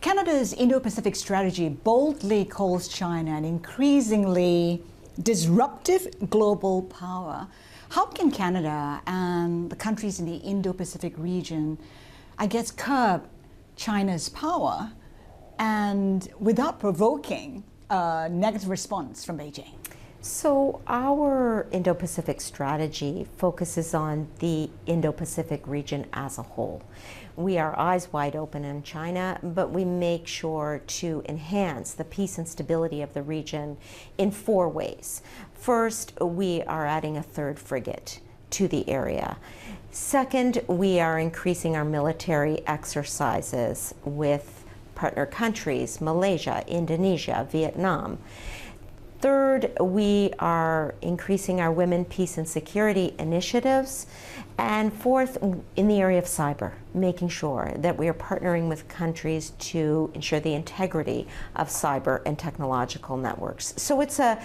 Canada's Indo-Pacific strategy boldly calls China an increasingly disruptive global power. How can Canada and the countries in the Indo-Pacific region, I guess, curb China's power and without provoking a negative response from Beijing? So our Indo-Pacific strategy focuses on the Indo-Pacific region as a whole. We are eyes wide open in China, but we make sure to enhance the peace and stability of the region in 4 ways. First, we are adding a 3rd frigate to the area. Second, we are increasing our military exercises with partner countries, Malaysia, Indonesia, Vietnam. Third, we are increasing our women, peace, and security initiatives. And fourth, in the area of cyber, making sure that we are partnering with countries to ensure the integrity of cyber and technological networks. So it's a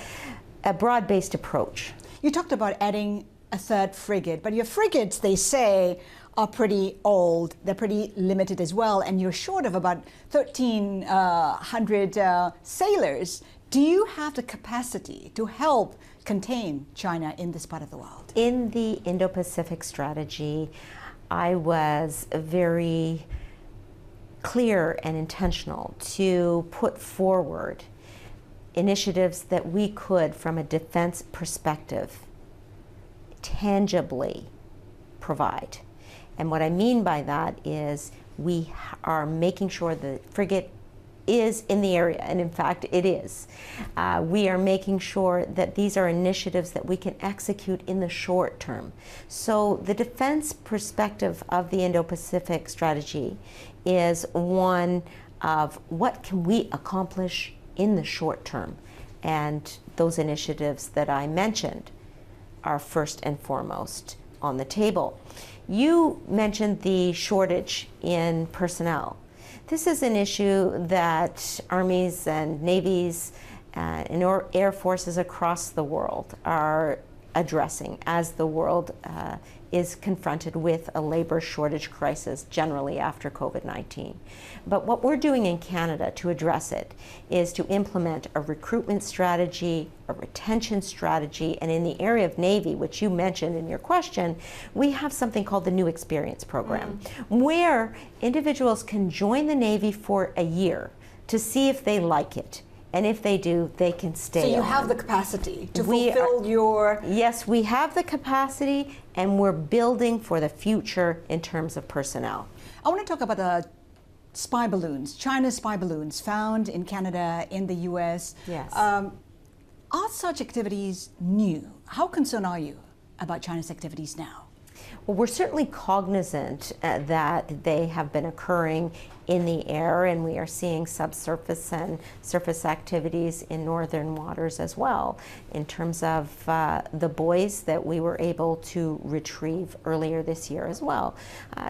broad-based approach. You talked about adding a 3rd frigate, but your frigates, they say, are pretty old. They're pretty limited as well, and you're short of about 1,300 sailors. Do you have the capacity to help contain China in this part of the world? In the Indo-Pacific strategy, I was very clear and intentional to put forward initiatives that we could, from a defense perspective, tangibly provide. And what I mean by that is we are making sure the frigate is in the area, and in fact it is. We are making sure that these are initiatives that we can execute in the short term. So the defense perspective of the Indo-Pacific strategy is one of what can we accomplish in the short term, and those initiatives that I mentioned are first and foremost on the table. You mentioned the shortage in personnel. This is an issue that armies and navies and air forces across the world are addressing as the world is confronted with a labor shortage crisis generally after COVID-19. But what we're doing in Canada to address it is to implement a recruitment strategy, a retention strategy, and in the area of Navy, which you mentioned in your question, we have something called the New Experience Program, where individuals can join the Navy for a year to see if they like it. And if they do, they can stay on. So you have the capacity to fulfill your... Yes, we have the capacity, and we're building for the future in terms of personnel. I want to talk about the spy balloons, China's spy balloons found in Canada, in the US. Yes. Are such activities new? How concerned are you about China's activities now? Well, we're certainly cognizant that they have been occurring in the air, and we are seeing subsurface and surface activities in northern waters as well, in terms of the buoys that we were able to retrieve earlier this year as well.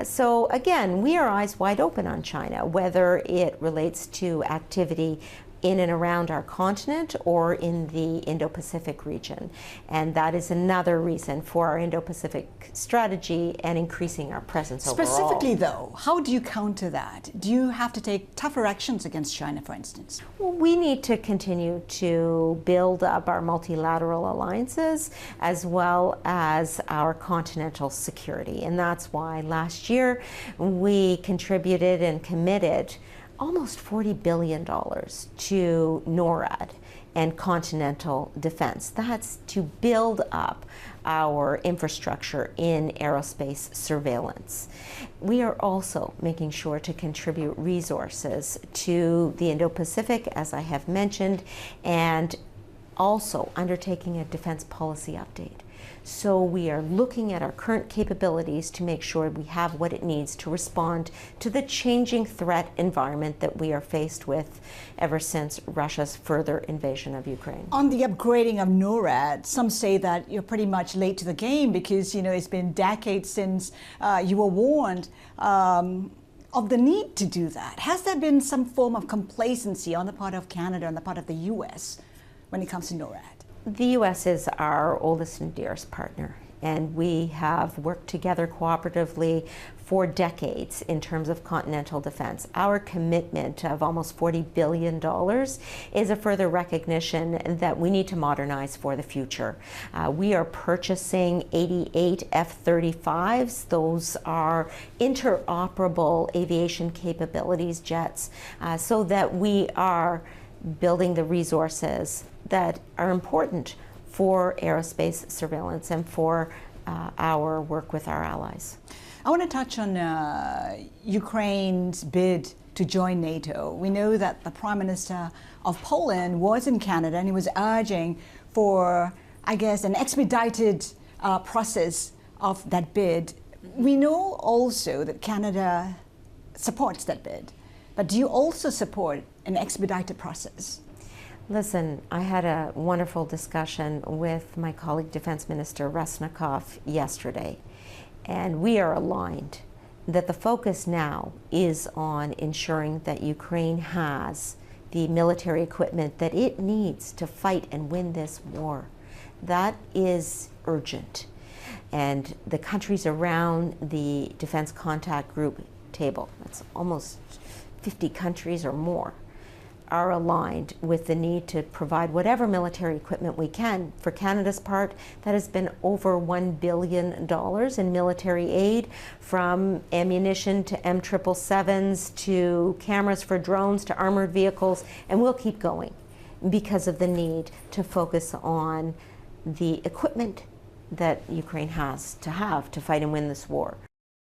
So again, we are eyes wide open on China, whether it relates to activity in and around our continent or in the Indo-Pacific region. And that is another reason for our Indo-Pacific strategy and increasing our presence overall. Specifically though, how do you counter that? Do you have to take tougher actions against China, for instance? Well, we need to continue to build up our multilateral alliances as well as our continental security. And that's why last year we contributed and committed almost $40 billion to NORAD and continental defense. That's to build up our infrastructure in aerospace surveillance. We are also making sure to contribute resources to the Indo-Pacific, as I have mentioned, and also undertaking a defense policy update. So we are looking at our current capabilities to make sure we have what it needs to respond to the changing threat environment that we are faced with ever since Russia's further invasion of Ukraine. On the upgrading of NORAD, some say that you're pretty much late to the game because, it's been decades since you were warned of the need to do that. Has there been some form of complacency on the part of Canada, on the part of the US, when it comes to NORAD? The U.S. is our oldest and dearest partner, and we have worked together cooperatively for decades in terms of continental defense. Our commitment of almost $40 billion is a further recognition that we need to modernize for the future. We are purchasing 88 F-35s. Those are interoperable aviation capabilities jets, so that we are building the resources that are important for aerospace surveillance and for our work with our allies. I want to touch on Ukraine's bid to join NATO. We know that the Prime Minister of Poland was in Canada and he was urging for, I guess, an expedited process of that bid. We know also that Canada supports that bid, but do you also support an expedited process? Listen, I had a wonderful discussion with my colleague Defense Minister Resnikov yesterday, and we are aligned that the focus now is on ensuring that Ukraine has the military equipment that it needs to fight and win this war. That is urgent. And the countries around the Defense Contact Group table, that's almost 50 countries or more, are aligned with the need to provide whatever military equipment we can. For Canada's part, that has been over $1 billion in military aid, from ammunition to M777s to cameras for drones to armored vehicles, and we'll keep going because of the need to focus on the equipment that Ukraine has to fight and win this war.